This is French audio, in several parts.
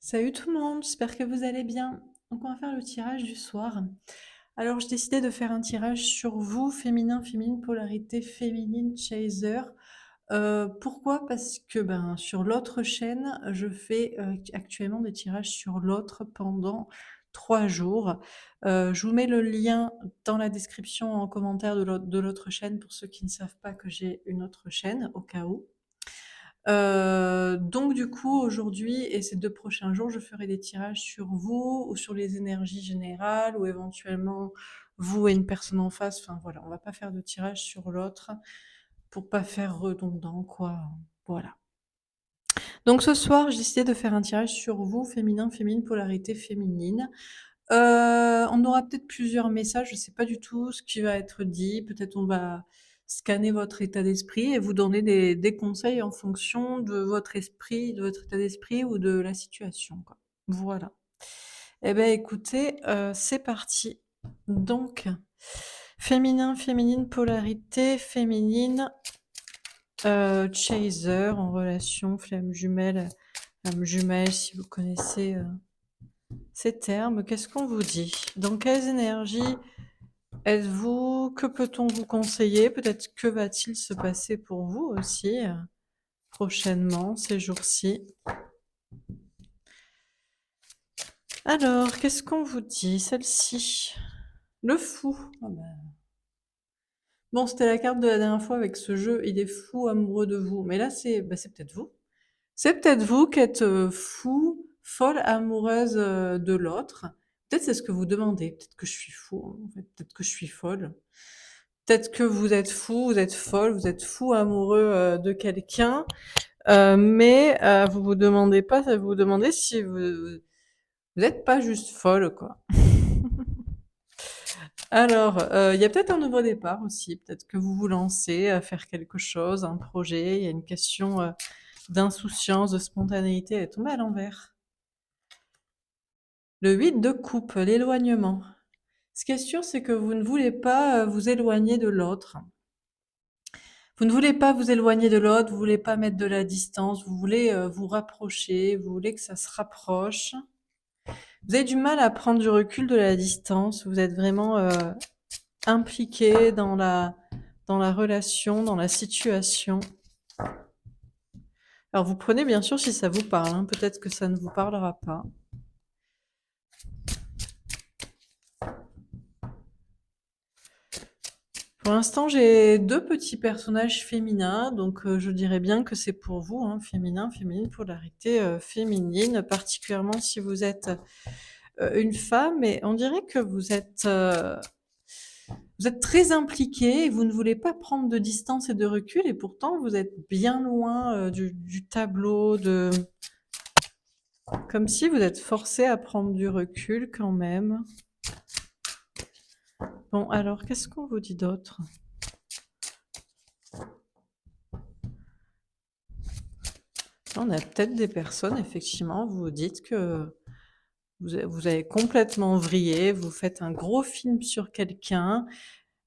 Salut tout le monde, j'espère que vous allez bien. Donc on va faire le tirage du soir. Alors j'ai décidé de faire un tirage sur vous, féminin, féminine, polarité féminine, chaser. Pourquoi? Parce que ben, sur l'autre chaîne, je fais actuellement des tirages sur l'autre pendant 3 jours. Je vous mets le lien dans la description en commentaire de l'autre chaîne pour ceux qui ne savent pas que j'ai une autre chaîne, au cas où. Donc du coup, aujourd'hui et ces 2 prochains jours, je ferai des tirages sur vous ou sur les énergies générales ou éventuellement vous et une personne en face. Enfin voilà, on va pas faire de tirage sur l'autre pour pas faire redondant quoi, voilà. Donc ce soir, j'ai décidé de faire un tirage sur vous, féminin, féminine, polarité féminine. On aura peut-être plusieurs messages, je sais pas du tout ce qui va être dit. Peut-être on va scanner votre état d'esprit et vous donner des conseils en fonction de votre esprit, de votre état d'esprit ou de la situation, quoi. Voilà. Eh beh, écoutez, c'est parti. Donc, féminin, féminine, polarité féminine, chaser en relation, flamme jumelle, si vous connaissez, ces termes. Qu'est-ce qu'on vous dit? Dans quelles énergies êtes-vous? Que peut-on vous conseiller? Peut-être que va-t-il se passer pour vous aussi, prochainement, ces jours-ci? Alors, qu'est-ce qu'on vous dit? Celle-ci. Le fou. Ah bah, bon, c'était la carte de la dernière fois avec ce jeu, il est fou amoureux de vous. Mais là, c'est peut-être vous. C'est peut-être vous qui êtes, fou, folle amoureuse, de l'autre. Peut-être c'est ce que vous demandez. Peut-être que je suis fou, en fait, peut-être que je suis folle. Peut-être que vous êtes fou, vous êtes folle, vous êtes fou amoureux, de quelqu'un, mais vous vous demandez si vous êtes pas juste folle, quoi. Alors, il y a peut-être un nouveau départ aussi, peut-être que vous vous lancez à faire quelque chose, un projet, il y a une question, d'insouciance, de spontanéité, elle est tombée à l'envers. Le 8 de coupe, l'éloignement. Ce qui est sûr, c'est que vous ne voulez pas, vous éloigner de l'autre. Vous ne voulez pas vous éloigner de l'autre, vous voulez pas mettre de la distance, vous voulez, vous rapprocher, vous voulez que ça se rapproche. Vous avez du mal à prendre du recul, de la distance, vous êtes vraiment, impliqué dans la relation, dans la situation. Alors vous prenez bien sûr si ça vous parle, hein, peut-être que ça ne vous parlera pas. Pour l'instant, j'ai 2 petits personnages féminins, donc je dirais bien que c'est pour vous, hein, féminin, féminine, polarité, féminine, particulièrement si vous êtes, une femme et on dirait que vous êtes très impliquée et vous ne voulez pas prendre de distance et de recul et pourtant vous êtes bien loin, du tableau de comme si vous êtes forcé à prendre du recul quand même. Bon alors qu'est-ce qu'on vous dit d'autre? On a peut-être des personnes, effectivement, vous vous dites que vous avez complètement vrillé, vous faites un gros film sur quelqu'un,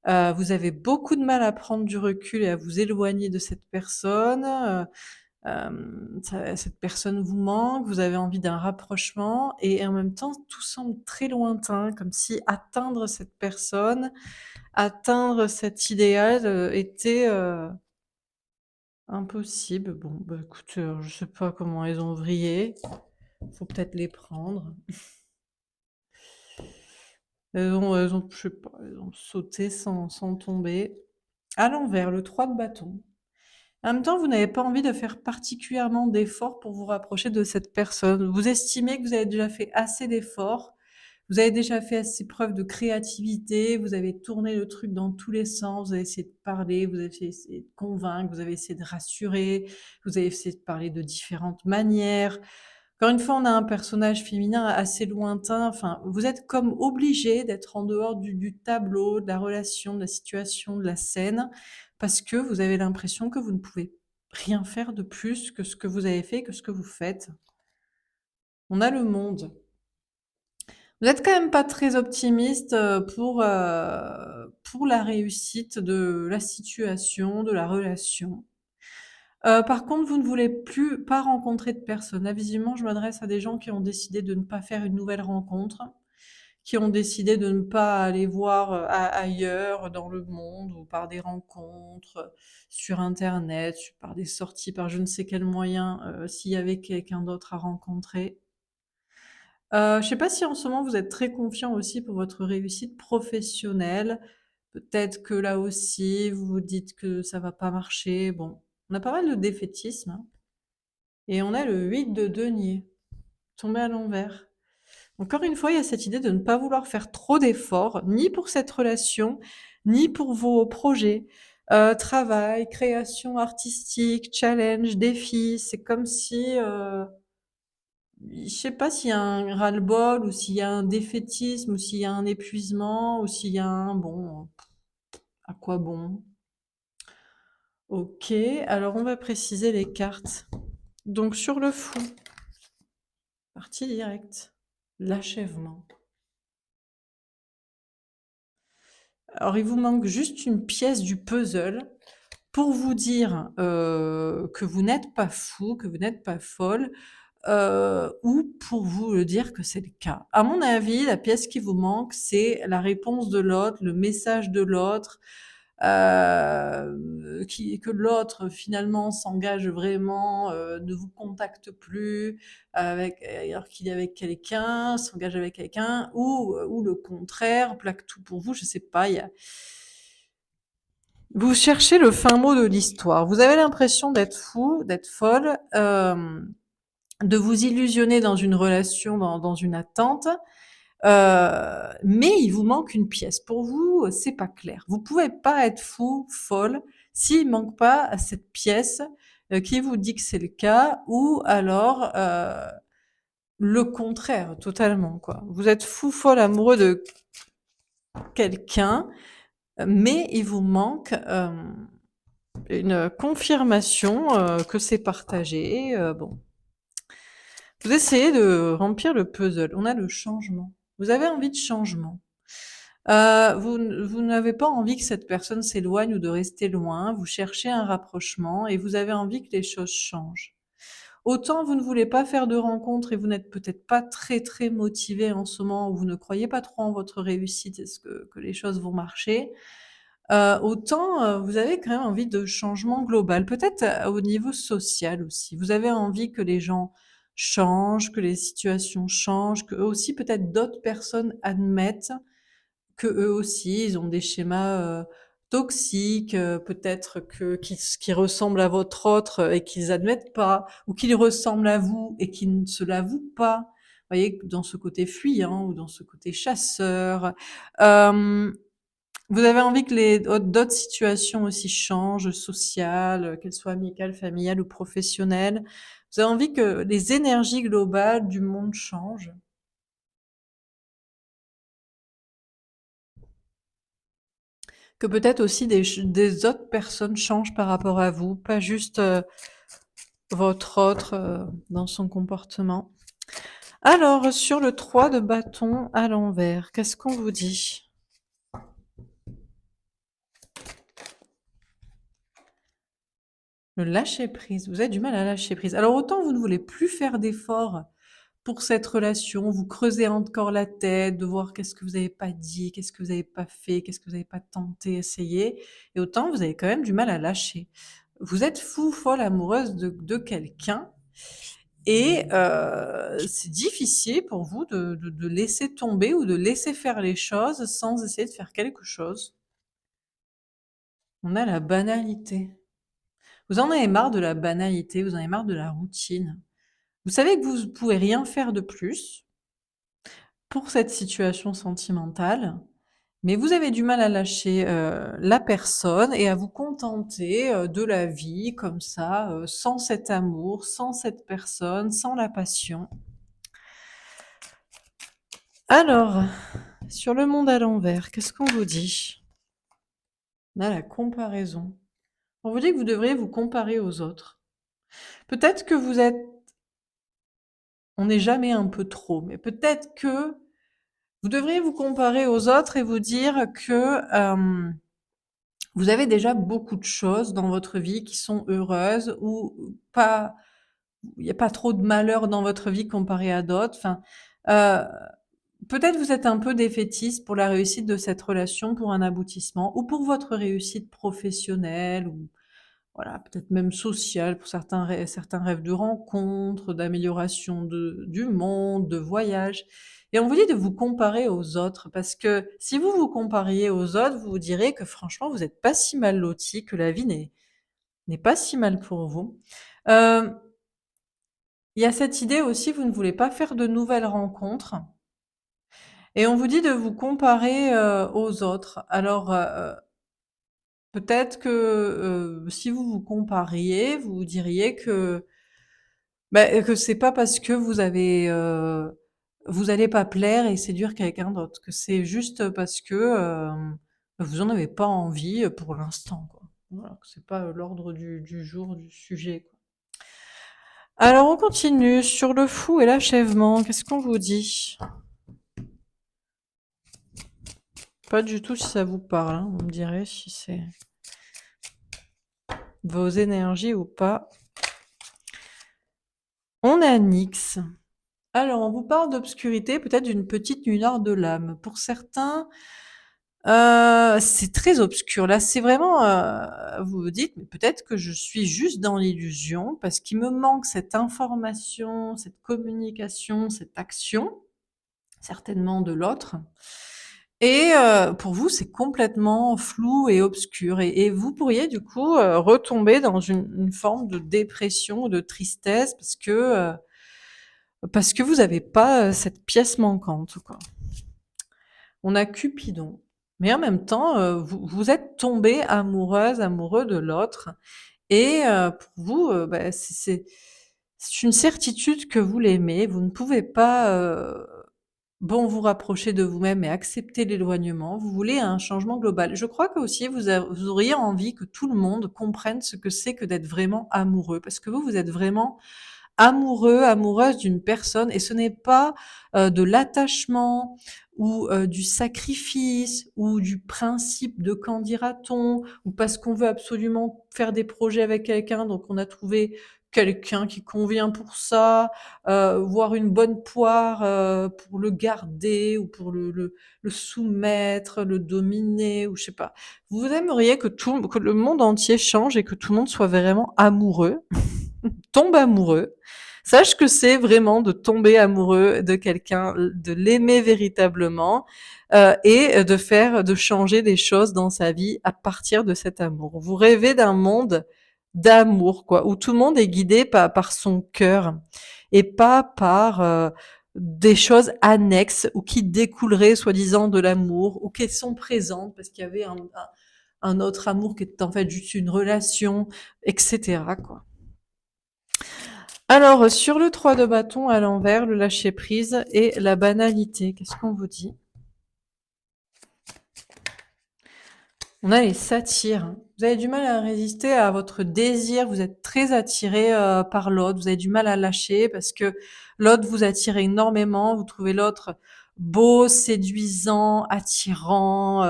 vous avez beaucoup de mal à prendre du recul et à vous éloigner de cette personne, cette personne vous manque, vous avez envie d'un rapprochement et en même temps, tout semble très lointain, comme si atteindre cette personne, atteindre cet idéal, était, impossible. Bon, bah, écoute, je sais pas comment elles ont vrillé. Faut peut-être les prendre. Elles ont je sais pas, elles ont sauté sans tomber. À l'envers, le 3 de bâton. En même temps, vous n'avez pas envie de faire particulièrement d'efforts pour vous rapprocher de cette personne. Vous estimez que vous avez déjà fait assez d'efforts, vous avez déjà fait assez preuve de créativité, vous avez tourné le truc dans tous les sens, vous avez essayé de parler, vous avez essayé de convaincre, vous avez essayé de rassurer, vous avez essayé de parler de différentes manières. Encore une fois, on a un personnage féminin assez lointain, enfin, vous êtes comme obligé d'être en dehors du tableau, de la relation, de la situation, de la scène, parce que vous avez l'impression que vous ne pouvez rien faire de plus que ce que vous avez fait, que ce que vous faites. On a le monde. Vous êtes quand même pas très optimiste, pour la réussite de la situation, de la relation. Par contre, vous ne voulez plus pas rencontrer de personnes. Là, visiblement, je m'adresse à des gens qui ont décidé de ne pas faire une nouvelle rencontre, qui ont décidé de ne pas aller voir, ailleurs dans le monde ou par des rencontres, sur internet, par des sorties, par je ne sais quel moyen, s'il y avait quelqu'un d'autre à rencontrer. Je sais pas si en ce moment vous êtes très confiant aussi pour votre réussite professionnelle. Peut-être que là aussi, vous vous dites que ça va pas marcher. Bon, on a pas mal de défaitisme, hein, et on a le 8 de denier, tombé à l'envers. Encore une fois, il y a cette idée de ne pas vouloir faire trop d'efforts, ni pour cette relation, ni pour vos projets. Travail, création artistique, challenge, défi, c'est comme si, je sais pas s'il y a un ras-le-bol ou s'il y a un défaitisme ou s'il y a un épuisement ou s'il y a un bon, à quoi bon? OK, alors on va préciser les cartes. Donc sur le fou, partie directe, l'achèvement. Alors il vous manque juste une pièce du puzzle pour vous dire, que vous n'êtes pas fou, que vous n'êtes pas folle, ou pour vous dire que c'est le cas. À mon avis, la pièce qui vous manque, c'est la réponse de l'autre, le message de l'autre, qui que l'autre finalement s'engage vraiment, ne vous contacte plus avec alors qu'il est avec quelqu'un, s'engage avec quelqu'un ou le contraire, plaque tout pour vous, je sais pas, il y a vous cherchez le fin mot de l'histoire. Vous avez l'impression d'être fou, d'être folle, de vous illusionner dans une relation, dans une attente, mais il vous manque une pièce. Pour vous, c'est pas clair. Vous pouvez pas être fou, folle, s'il manque pas cette pièce, qui vous dit que c'est le cas ou alors, le contraire totalement, quoi. Vous êtes fou, folle, amoureux de quelqu'un, mais il vous manque, une confirmation, que c'est partagé, bon. Vous essayez de remplir le puzzle. On a le changement. Vous avez envie de changement. Vous n'avez pas envie que cette personne s'éloigne ou de rester loin. Vous cherchez un rapprochement et vous avez envie que les choses changent. Autant vous ne voulez pas faire de rencontres et vous n'êtes peut-être pas très, très motivé en ce moment, ou vous ne croyez pas trop en votre réussite, est-ce que les choses vont marcher? Autant, vous avez quand même envie de changement global. Peut-être, au niveau social aussi. Vous avez envie que les gens changent, que les situations changent, qu'eux aussi peut-être d'autres personnes admettent qu'eux aussi ils ont des schémas, toxiques, peut-être que qui ressemblent à votre autre et qu'ils admettent pas, ou qu'ils ressemblent à vous et qui ne se l'avouent pas. Vous voyez? Dans ce côté fuyant ou dans ce côté chasseur. Hem Vous avez envie que les d'autres situations aussi changent, sociales, qu'elles soient amicales, familiales ou professionnelles. Vous avez envie que les énergies globales du monde changent, que peut-être aussi des autres personnes changent par rapport à vous, pas juste, votre autre, dans son comportement. Alors, sur le 3 de bâton à l'envers, qu'est-ce qu'on vous dit? Le lâcher prise, vous avez du mal à lâcher prise. Alors autant vous ne voulez plus faire d'efforts pour cette relation, vous creusez encore la tête de voir qu'est-ce que vous avez pas dit, qu'est-ce que vous avez pas fait, qu'est-ce que vous avez pas tenté, essayé, et autant vous avez quand même du mal à lâcher. Vous êtes fou, folle, amoureuse de quelqu'un et c'est difficile pour vous de laisser tomber ou de laisser faire les choses sans essayer de faire quelque chose. On a la banalité. Vous en avez marre de la banalité, vous en avez marre de la routine. Vous savez que vous pouvez rien faire de plus pour cette situation sentimentale, mais vous avez du mal à lâcher, la personne et à vous contenter, de la vie comme ça, sans cet amour, sans cette personne, sans la passion. Alors, sur le monde à l'envers, qu'est-ce qu'on vous dit? On a la comparaison. On vous dit que vous devriez vous comparer aux autres. Peut-être que vous êtes on n'est jamais un peu trop, mais peut-être que vous devriez vous comparer aux autres et vous dire que, Vous avez déjà beaucoup de choses dans votre vie qui sont heureuses ou pas il y a pas trop de malheur dans votre vie comparé à d'autres. Enfin, heu, peut-être vous êtes un peu défaitiste pour la réussite de cette relation, pour un aboutissement ou pour votre réussite professionnelle ou voilà, peut-être même sociale pour certains rêves de rencontres, d'amélioration du monde, de voyage et on vous dit de vous comparer aux autres parce que si vous vous compariez aux autres, vous vous direz que franchement vous êtes pas si mal lotis, que la vie n'est pas si mal pour vous. Hem, il y a cette idée aussi, vous ne voulez pas faire de nouvelles rencontres et on vous dit de vous comparer, aux autres. Alors, peut-être que, si vous vous compariez, vous vous diriez que c'est pas parce que vous allez pas plaire et séduire quelqu'un d'autre, que c'est juste parce que, vous en avez pas envie, pour l'instant, quoi. Voilà, que c'est pas, l'ordre du jour du sujet, quoi. Alors on continue sur le fou et l'achèvement, qu'est-ce qu'on vous dit? Pas du tout si ça vous parle, hein, vous me direz si c'est vos énergies ou pas. On a Nyx. Alors, on vous parle d'obscurité, peut-être d'une petite lueur de l'âme. Pour certains, c'est très obscur. Là, c'est vraiment, vous vous dites: «Mais peut-être que je suis juste dans l'illusion parce qu'il me manque cette information, cette communication, cette action, certainement de l'autre» et pour vous, c'est complètement flou et obscur et vous pourriez du coup, retomber dans une forme de dépression ou de tristesse parce que vous avez pas, cette pièce manquante, quoi. On a Cupidon, mais en même temps, vous êtes tombé amoureuse, amoureux de l'autre et pour vous, bah, c'est une certitude que vous l'aimez. Vous ne pouvez pas, bon, vous rapprocher de vous-même et accepter l'éloignement. Vous voulez un changement global. Je crois qu'aussi vous auriez envie que tout le monde comprenne ce que c'est que d'être vraiment amoureux parce que vous êtes vraiment amoureux, amoureuse d'une personne et ce n'est pas, de l'attachement ou, du sacrifice ou du principe de «quand dira-t-on» ou parce qu'on veut absolument faire des projets avec quelqu'un, donc on a trouvé quelqu'un qui convient pour ça, voir une bonne poire, pour le garder ou pour le soumettre, le dominer ou je sais pas. Vous aimeriez que le monde entier change et que tout le monde soit vraiment amoureux, tombe amoureux, sache que c'est vraiment de tomber amoureux de quelqu'un, de l'aimer véritablement, et de changer des choses dans sa vie à partir de cet amour. Vous rêvez d'un monde d'amour, quoi, où tout le monde est guidé par son cœur et pas par, des choses annexes ou qui découleraient soi-disant de l'amour ou qui sont présentes parce qu'il y avait un autre amour qui était en fait juste une relation et cetera, quoi. Alors, sur le 3 de bâton à l'envers, le lâcher prise et la banalité, qu'est-ce qu'on vous dit? On a les satyres. Vous avez du mal à résister à votre désir, vous êtes très attiré, par l'autre, vous avez du mal à lâcher parce que l'autre vous attire énormément, vous trouvez l'autre beau, séduisant, attirant,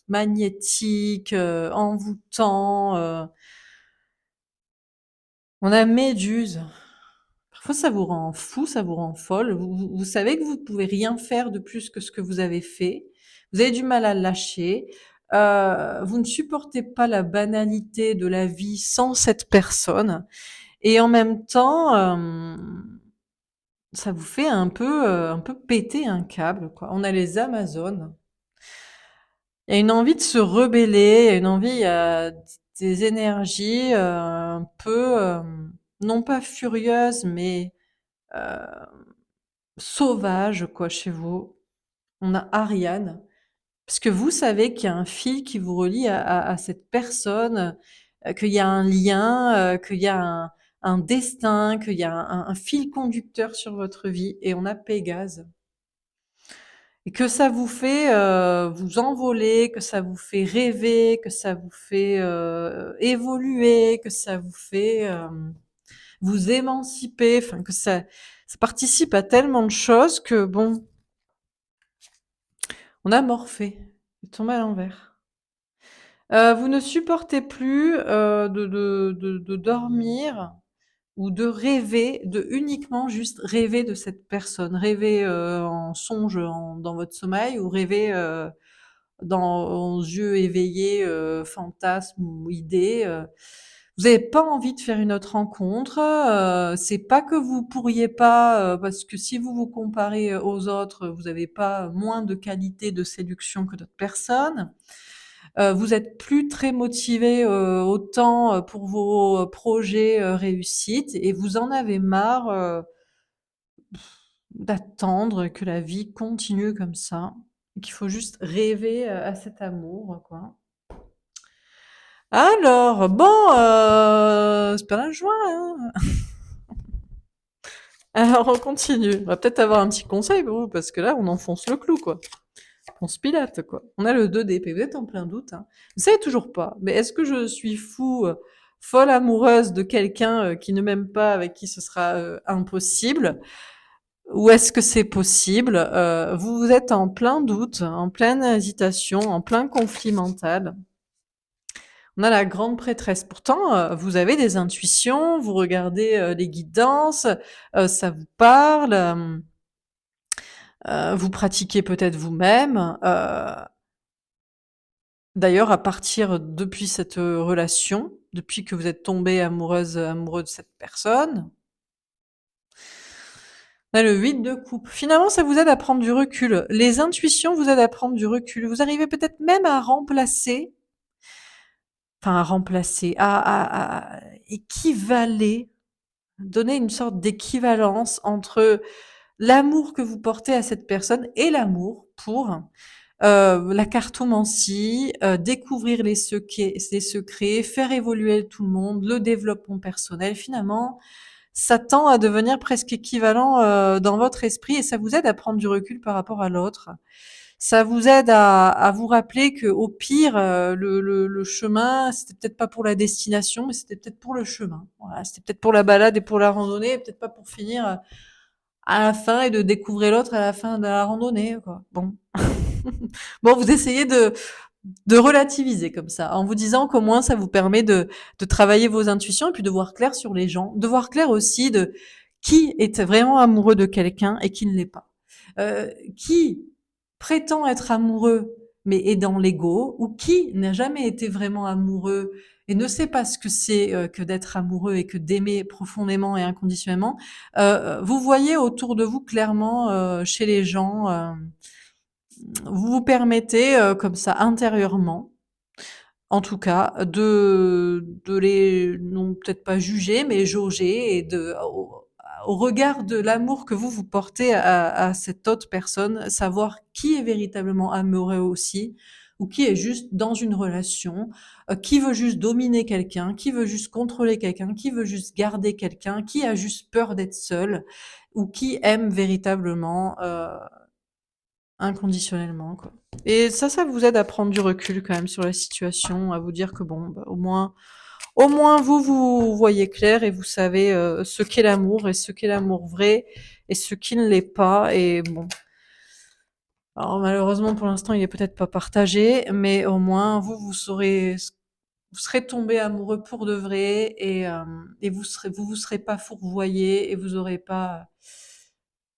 magnétique, envoûtant, on a Méduse. Parfois, ça vous rend fou, ça vous rend folle. Vous savez que vous pouvez rien faire de plus que ce que vous avez fait. Vous avez du mal à lâcher. Vous ne supportez pas la banalité de la vie sans cette personne et en même temps, ça vous fait un peu péter un câble, quoi. On a les Amazones. Il y a une envie de se rebeller, il y a une envie, il y a des énergies, un peu, non pas furieuses, mais sauvage quoi chez vous. On a Ariane, parce que vous savez qu'il y a un fil qui vous relie à cette personne, qu'il y a un lien, qu'il y a un destin, qu'il y a un fil conducteur sur votre vie et on a Pégase. Et que ça vous fait, vous envoler, que ça vous fait rêver, que ça vous fait, évoluer, que ça vous fait, vous émanciper, enfin que ça participe à tellement de choses que bon, on a Morphée, il est tombé à l'envers. Vous ne supportez plus, de dormir ou de rêver, de uniquement juste rêver de cette personne. Rêver, en songe, dans votre sommeil ou rêver, dans yeux éveillés, fantasmes ou idées, vous avez pas envie de faire une autre rencontre, c'est pas que vous pourriez pas, parce que si vous vous comparez, aux autres, vous avez pas moins de qualité de séduction que d'autres personnes. Vous êtes plus très motivé, autant, pour vos projets, réussites et vous en avez marre, d'attendre que la vie continue comme ça et qu'il faut juste rêver, à cet amour, quoi. Alors, bon, c'est pas la joie, hein. Alors on continue. On va peut-être avoir un petit conseil pour vous parce que là, on enfonce le clou, quoi. On se pilate, quoi. On a le 2 d'épée. Vous êtes en plein doute, hein. Vous savez toujours pas, mais est-ce que je suis folle amoureuse de quelqu'un, qui ne m'aime pas, avec qui ce sera, impossible? Ou est-ce que c'est possible? Vous êtes en plein doute, en pleine hésitation, en plein conflit mental. On a la grande prêtresse. Pourtant, vous avez des intuitions, vous regardez, les guidances, ça vous parle, vous pratiquez peut-être vous-même. D'ailleurs, à partir depuis cette, relation, depuis que vous êtes tombé amoureux de cette personne, on a le 8 de coupe. Finalement, ça vous aide à prendre du recul. Les intuitions vous aident à prendre du recul. Vous arrivez peut-être même à remplacer, enfin à remplacer, à équivaler, donner une sorte d'équivalence entre l'amour que vous portez à cette personne et l'amour pour la cartomancie, découvrir les secrets, faire évoluer tout le monde, le développement personnel. Finalement, ça tend à devenir presque équivalent, dans votre esprit et ça vous aide à prendre du recul par rapport à l'autre. Ça vous aide à vous rappeler que au pire, le chemin, c'était peut-être pas pour la destination, mais c'était peut-être pour le chemin. Voilà, c'était peut-être pour la balade et pour la randonnée, et peut-être pas pour finir, à la fin et de découvrir l'autre à la fin de la randonnée, quoi. Bon. Bon, vous essayez de relativiser comme ça, en vous disant qu'au moins ça vous permet de travailler vos intuitions et puis de voir clair sur les gens, de voir clair aussi de qui est vraiment amoureux de quelqu'un et qui ne l'est pas. Qui prétend être amoureux mais est dans l'ego ou qui n'a jamais été vraiment amoureux et ne sait pas ce que c'est que d'être amoureux et que d'aimer profondément et inconditionnellement. Vous voyez autour de vous clairement chez les gens, vous vous permettez comme ça intérieurement en tout cas, de les non peut-être pas juger, mais jauger et au regard de l'amour que vous portez à cette autre personne, savoir qui est véritablement amoureux aussi, ou qui est juste dans une relation, qui veut juste dominer quelqu'un, qui veut juste contrôler quelqu'un, qui veut juste garder quelqu'un, qui a juste peur d'être seul, ou qui aime véritablement, inconditionnellement, quoi. Et ça vous aide à prendre du recul quand même sur la situation, à vous dire que bon, bah, au moins vous, vous voyez clair et vous savez, ce qu'est l'amour et ce qu'est l'amour vrai et ce qui ne l'est pas et bon. Alors malheureusement pour l'instant il est peut-être pas partagé, mais au moins vous, vous serez tombé amoureux pour de vrai et vous serez pas fourvoyé et vous aurez pas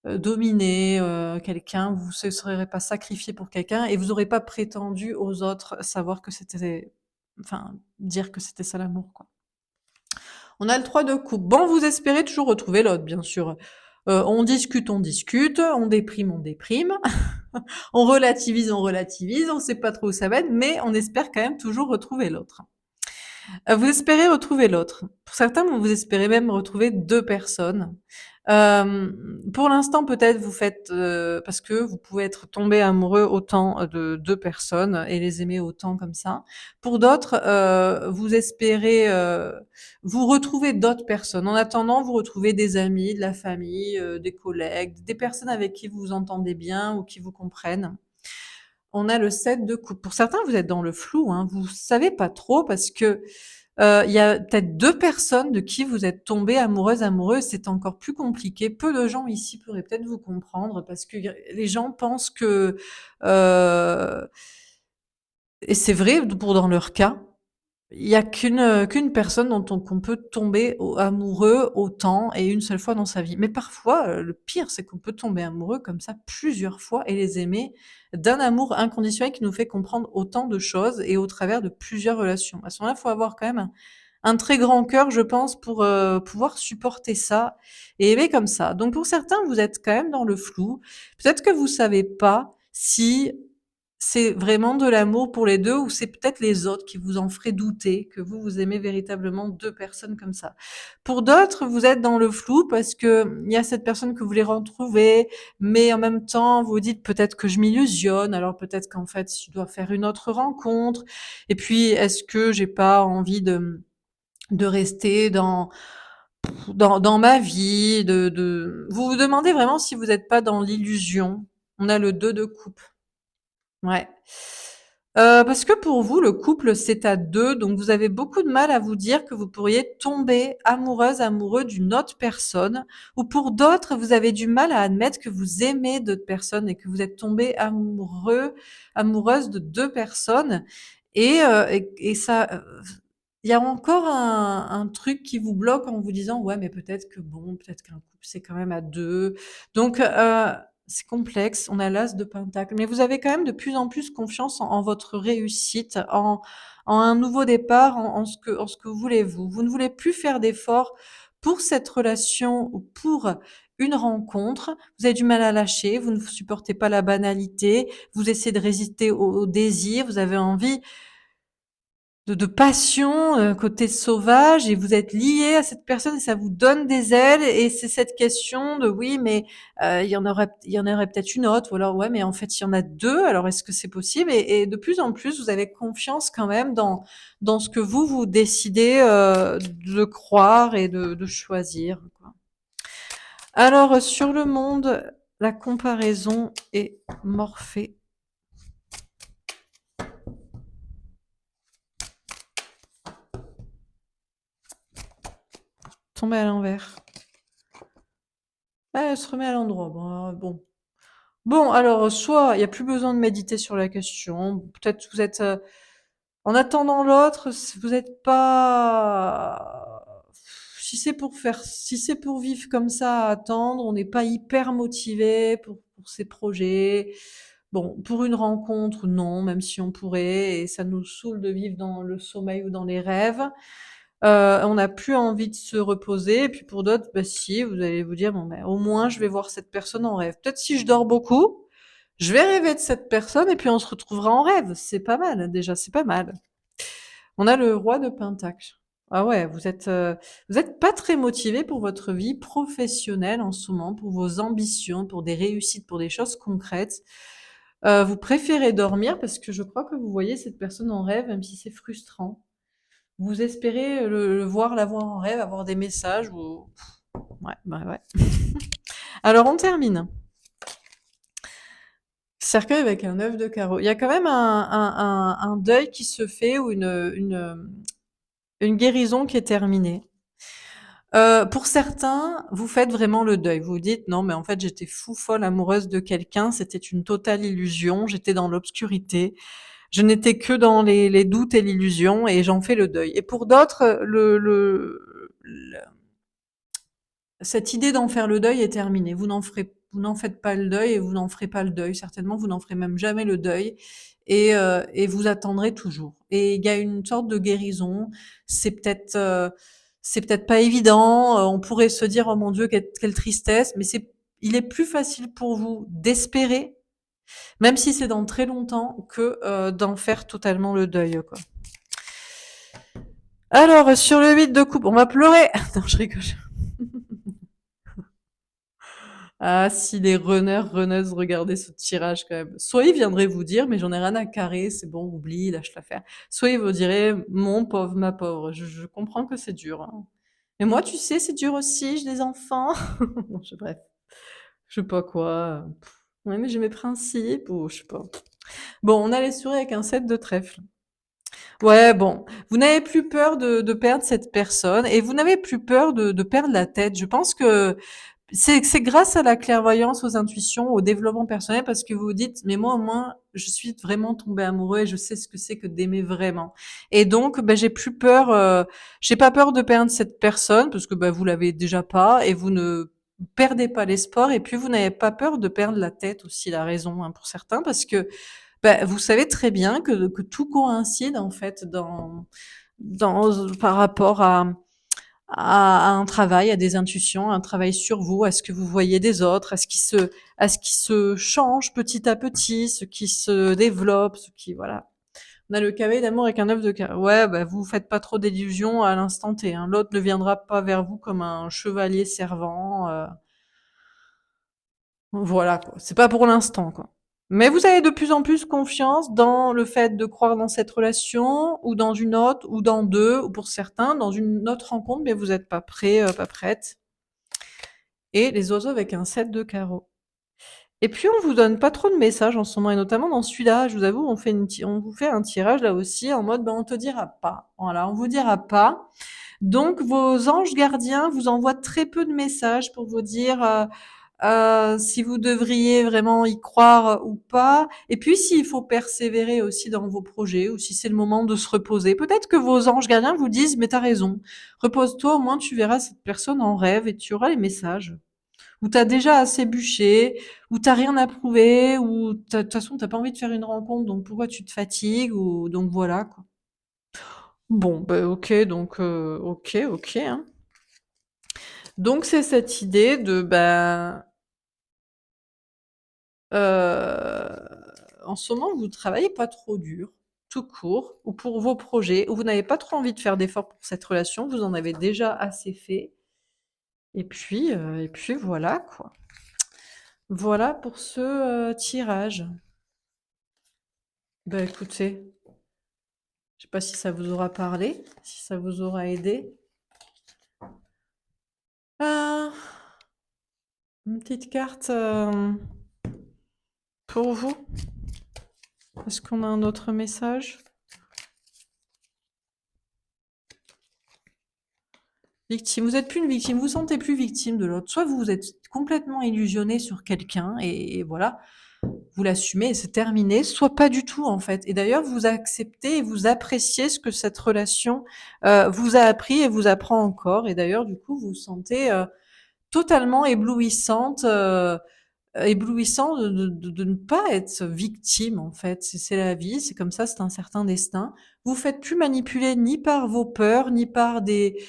dominer, quelqu'un, vous ne serez pas sacrifié pour quelqu'un et vous aurez pas prétendu aux autres savoir que c'était enfin, dire que c'était ça l'amour, quoi. On a le 3 de coupe. Bon, vous espérez toujours retrouver l'autre, bien sûr. On discute, on déprime, on déprime, on relativise, on sait pas trop où ça va être, mais on espère quand même toujours retrouver l'autre. Vous espérez retrouver l'autre. Pour certains, vous espérez même retrouver 2 personnes. Pour l'instant, peut-être vous faites, parce que vous pouvez être tombé amoureux autant de 2 personnes et les aimer autant comme ça. Pour d'autres, vous espérez, vous retrouver d'autres personnes. En attendant, vous retrouvez des amis, de la famille, des collègues, des personnes avec qui vous vous entendez bien ou qui vous comprennent. On a le 7 de coupe. Pour certains, vous êtes dans le flou, hein, vous savez pas trop parce que, il y a peut-être 2 personnes de qui vous êtes tombé amoureuse, amoureux, c'est encore plus compliqué. Peu de gens ici pourraient peut-être vous comprendre parce que les gens pensent que, heu et c'est vrai pour dans leur cas. Il y a qu'une personne dont on qu'on peut tomber amoureux autant et une seule fois dans sa vie. Mais parfois, le pire, c'est qu'on peut tomber amoureux comme ça plusieurs fois et les aimer d'un amour inconditionnel qui nous fait comprendre autant de choses et au travers de plusieurs relations. À ce moment-là, il faut avoir quand même un très grand cœur, je pense, pour pouvoir supporter ça et aimer comme ça. Donc pour certains, vous êtes quand même dans le flou. Peut-être que vous savez pas si c'est vraiment de l'amour pour les 2 ou c'est peut-être les autres qui vous en feraient douter que vous aimez véritablement 2 personnes comme ça. Pour d'autres, vous êtes dans le flou parce que il y a cette personne que vous voulez retrouver, mais en même temps, vous vous dites: «Peut-être que je m'illusionne, alors peut-être qu'en fait, je dois faire une autre rencontre et puis est-ce que j'ai pas envie de rester dans ma vie, vous vous demandez vraiment si vous n'êtes pas dans l'illusion. On a le 2 de coupe. Ouais. Parce que pour vous, le couple, c'est à 2, donc vous avez beaucoup de mal à vous dire que vous pourriez tomber amoureuse, amoureux d'une autre personne ou pour d'autres, vous avez du mal à admettre que vous aimez d'autres personnes et que vous êtes tombé amoureux, amoureuse de 2 personnes et ça, il y a encore un truc qui vous bloque en vous disant: «Ouais, mais peut-être que bon, peut-être qu'un couple, c'est quand même à 2». Donc c'est complexe, on a l'as de pentacle, mais vous avez quand même de plus en plus confiance en votre réussite, en un nouveau départ, en ce que voulez vous. Vous ne voulez plus faire d'efforts pour cette relation ou pour une rencontre. Vous avez du mal à lâcher, vous ne supportez pas la banalité, vous essayez de résister au désir, vous avez envie de passion, côté sauvage et vous êtes lié à cette personne et ça vous donne des ailes et c'est cette question de: «Oui, mais il y en aurait peut-être une autre» ou alors: «Ouais, mais en fait, il y en a 2. Alors est-ce que c'est possible?» Et de plus en plus, vous avez confiance quand même dans ce que vous décidez, de croire et de choisir, quoi. Alors, sur le monde, la comparaison est morphée. Tombée à l'envers. Ah, elle se remet à l'endroit. Bon. Bon, alors, soit il y a plus besoin de méditer sur la question, peut-être vous êtes, en attendant l'autre, vous êtes pas si c'est pour vivre comme ça, à attendre, on n'est pas hyper motivé pour ces projets. Bon, pour une rencontre, non, même si on pourrait et ça nous saoule de vivre dans le sommeil ou dans les rêves. On n'a plus envie de se reposer et puis pour d'autres, bah, si, vous allez vous dire: «Bon, bah, au moins je vais voir cette personne en rêve». Peut-être si je dors beaucoup, je vais rêver de cette personne et puis on se retrouvera en rêve. C'est pas mal, déjà, c'est pas mal. On a le roi de pentacle. Ah ouais, vous êtes pas très motivé pour votre vie professionnelle en ce moment, pour vos ambitions, pour des réussites, pour des choses concrètes. Vous préférez dormir parce que je crois que vous voyez cette personne en rêve, même si c'est frustrant. Vous espérez la voir en rêve, avoir des messages ou ouais, bah, ouais. Alors on termine. Cercueil avec un œuf de carreau. Il y a quand même un deuil qui se fait ou une guérison qui est terminée. Pour certains, vous faites vraiment le deuil. Vous vous dites: «Non, mais en fait, j'étais fou folle amoureuse de quelqu'un, c'était une totale illusion, j'étais dans l'obscurité, je n'étais que dans les doutes et l'illusion et j'en fais le deuil». Et pour d'autres, cette idée d'en faire le deuil est terminée. Vous n'en faites pas le deuil et vous n'en ferez pas le deuil. Certainement, vous n'en ferez même jamais le deuil et vous attendrez toujours. Et il y a une sorte de guérison. C'est peut-être, c'est peut-être pas évident. On pourrait se dire: «Oh mon Dieu, quelle tristesse», mais il est plus facile pour vous d'espérer, même si c'est dans très longtemps, que, d'en faire totalement le deuil, quoi. Alors, sur le 8 de coupe, on va pleurer. Non, je rigole. Ah, si les runners, runneuses regardaient ce tirage quand même. Soit ils viendraient vous dire, mais j'en ai rien à carrer, c'est bon, oublie, lâche l'affaire. Soit ils vous diraient, mon pauvre, ma pauvre, je comprends que c'est dur, hein. Et moi, tu sais, c'est dur aussi, j'ai des enfants. Bon, bref, je sais pas quoi. Ouais, mais j'ai mes principes, ou je sais pas. Bon, on a les souris avec un 7 de trèfle. Ouais, bon, vous n'avez plus peur de perdre cette personne et vous n'avez plus peur de perdre la tête. Je pense que c'est grâce à la clairvoyance, aux intuitions, au développement personnel parce que vous vous dites: «Mais moi, au moins, je suis vraiment tombée amoureux et je sais ce que c'est que d'aimer vraiment et donc bah, j'ai pas peur de perdre cette personne parce que, bah, vous l'avez déjà pas et vous ne perdez pas l'espoir et puis vous n'avez pas peur de perdre la tête aussi, la raison, hein, pour certains parce que, bah, vous savez très bien que tout coïncide en fait par rapport à un travail, à des intuitions, un travail sur vous, à ce que vous voyez des autres, à ce qui se change petit à petit, ce qui se développe, ce qui, voilà. On a le cavalier d'amour avec un œuf de cœur. Ouais, bah, vous faites pas trop d'illusions à l'instant T, hein. L'autre ne viendra pas vers vous comme un chevalier servant, voilà, quoi. C'est pas pour l'instant, quoi. Mais vous avez de plus en plus confiance dans le fait de croire dans cette relation, ou dans une autre, ou dans deux, ou pour certains, dans une autre rencontre, mais vous n'êtes pas prêt, pas prête. Et les oiseaux avec un 7 de carreau. Et puis on vous donne pas trop de messages en ce moment, et notamment dans celui-là, je vous avoue, on vous fait un tirage là aussi en mode, ben, on te dira pas. Voilà, on vous dira pas. Donc vos anges gardiens vous envoient très peu de messages pour vous dire si vous devriez vraiment y croire ou pas. Et puis s'il faut persévérer aussi dans vos projets ou si c'est le moment de se reposer. Peut-être que vos anges gardiens vous disent, mais t'as raison, repose-toi, au moins tu verras cette personne en rêve et tu auras les messages. Ou t'as déjà assez bûché, ou t'as rien à prouver, ou de toute façon t'as pas envie de faire une rencontre, donc pourquoi tu te fatigues, ou donc voilà quoi. Bon, bah ok, donc ok, hein. Donc c'est cette idée de euh, en ce moment vous travaillez pas trop dur, tout court, ou pour vos projets, ou vous n'avez pas trop envie de faire d'efforts pour cette relation, vous en avez déjà assez fait, et puis voilà quoi. Voilà pour ce tirage. Bah écoutez, je sais pas si ça vous aura parlé, si ça vous aura aidé. Ah, une petite carte pour vous. Est-ce qu'on a un autre message? Victime. Vous êtes plus une victime, vous vous sentez plus victime de l'autre. Soit vous êtes complètement illusionné sur quelqu'un et voilà, vous l'assumez et c'est terminé, soit pas du tout en fait. Et d'ailleurs, vous acceptez et vous appréciez ce que cette relation vous a appris et vous apprend encore. Et d'ailleurs, du coup, vous vous sentez totalement éblouissant de ne pas être victime en fait. C'est la vie, c'est comme ça, c'est un certain destin. Vous faites plus manipuler ni par vos peurs, ni par des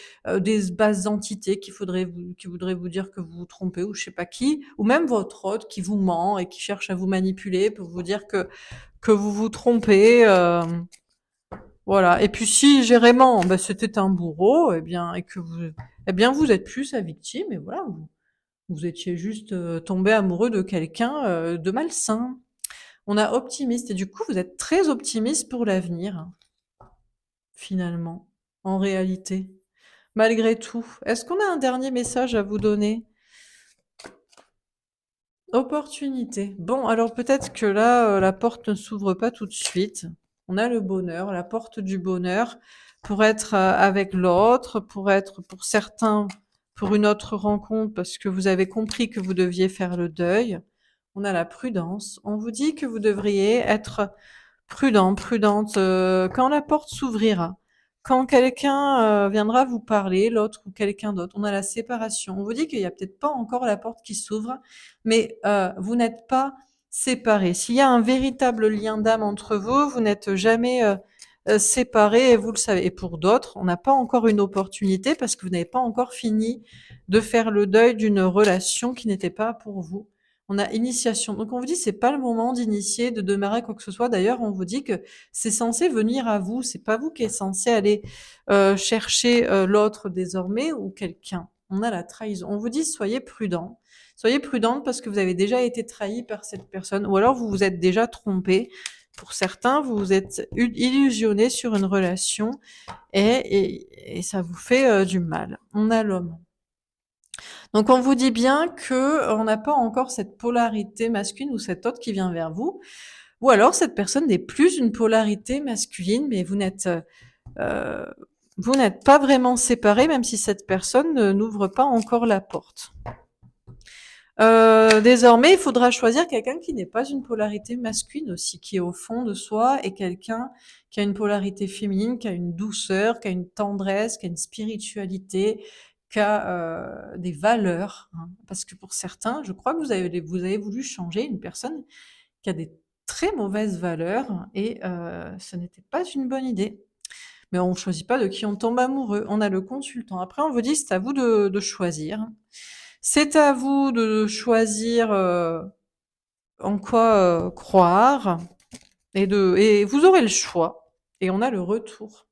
basses entités qui voudraient vous dire que vous vous trompez ou je sais pas qui, ou même votre hôte qui vous ment et qui cherche à vous manipuler pour vous dire que vous vous trompez. Voilà. Et puis si Gérément, bah, c'était un bourreau, eh bien vous êtes plus sa victime et voilà, vous étiez juste tombé amoureux de quelqu'un de malsain. On a optimiste et du coup vous êtes très optimiste pour l'avenir, hein, finalement, en réalité. Malgré tout. Est-ce qu'on a un dernier message à vous donner? Opportunité. Bon, alors peut-être que là, la porte ne s'ouvre pas tout de suite. On a le bonheur, la porte du bonheur pour être avec l'autre, pour être pour certains pour une autre rencontre parce que vous avez compris que vous deviez faire le deuil. On a la prudence. On vous dit que vous devriez être prudent, prudente, quand la porte s'ouvrira, quand quelqu'un viendra vous parler, l'autre ou quelqu'un d'autre. On a la séparation. On vous dit qu'il y a peut-être pas encore la porte qui s'ouvre, mais vous n'êtes pas séparés. S'il y a un véritable lien d'âme entre vous, vous n'êtes jamais séparés et vous le savez. Et pour d'autres, on n'a pas encore une opportunité parce que vous n'avez pas encore fini de faire le deuil d'une relation qui n'était pas pour vous. On a initiation. Donc on vous dit c'est pas le moment d'initier, de démarrer quoi que ce soit. D'ailleurs, on vous dit que c'est censé venir à vous. C'est pas vous qui êtes censé aller chercher l'autre désormais ou quelqu'un. On a la trahison. On vous dit soyez prudent. Soyez prudente parce que vous avez déjà été trahi par cette personne ou alors vous vous êtes déjà trompé. Pour certains, vous vous êtes illusionné sur une relation et ça vous fait du mal. On a l'homme. Donc on vous dit bien que on n'a pas encore cette polarité masculine ou cet autre qui vient vers vous, ou alors cette personne n'est plus une polarité masculine, mais euh, vous n'êtes pas vraiment séparés, même si cette personne n'ouvre pas encore la porte. Désormais, il faudra choisir quelqu'un qui n'est pas une polarité masculine aussi, qui est au fond de soi et quelqu'un qui a une polarité féminine, qui a une douceur, qui a une tendresse, qui a une spiritualité, qui a, des valeurs, hein. Parce que pour certains, je crois que vous avez voulu changer une personne qui a des très mauvaises valeurs et ce n'était pas une bonne idée. Mais on choisit pas de qui on tombe amoureux, on a le consultant. Après on vous dit: «C'est à vous de choisir». C'est à vous de choisir, en quoi, croire et vous aurez le choix et on a le retour.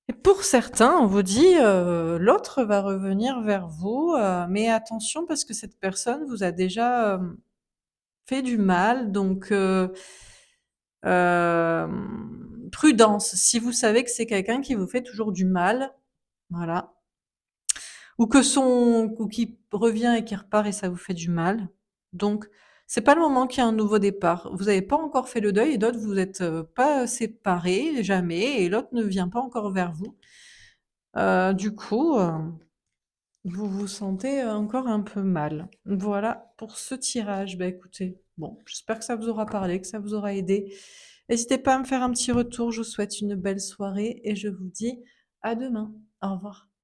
Et pour certains, on vous dit, l'autre va revenir vers vous, mais attention parce que cette personne vous a déjà, fait du mal donc prudence. Si vous savez que c'est quelqu'un qui vous fait toujours du mal, voilà, ou qui revient et qui repart et ça vous fait du mal. Donc, c'est pas le moment qu'il y a un nouveau départ. Vous avez pas encore fait le deuil et d'autres vous êtes, pas séparés, jamais et l'autre ne vient pas encore vers vous. Du coup, vous vous sentez, encore un peu mal. Voilà pour ce tirage. Bah, écoutez, bon, j'espère que ça vous aura parlé, que ça vous aura aidé. N'hésitez pas à me faire un petit retour. Je vous souhaite une belle soirée et je vous dis à demain. Au revoir.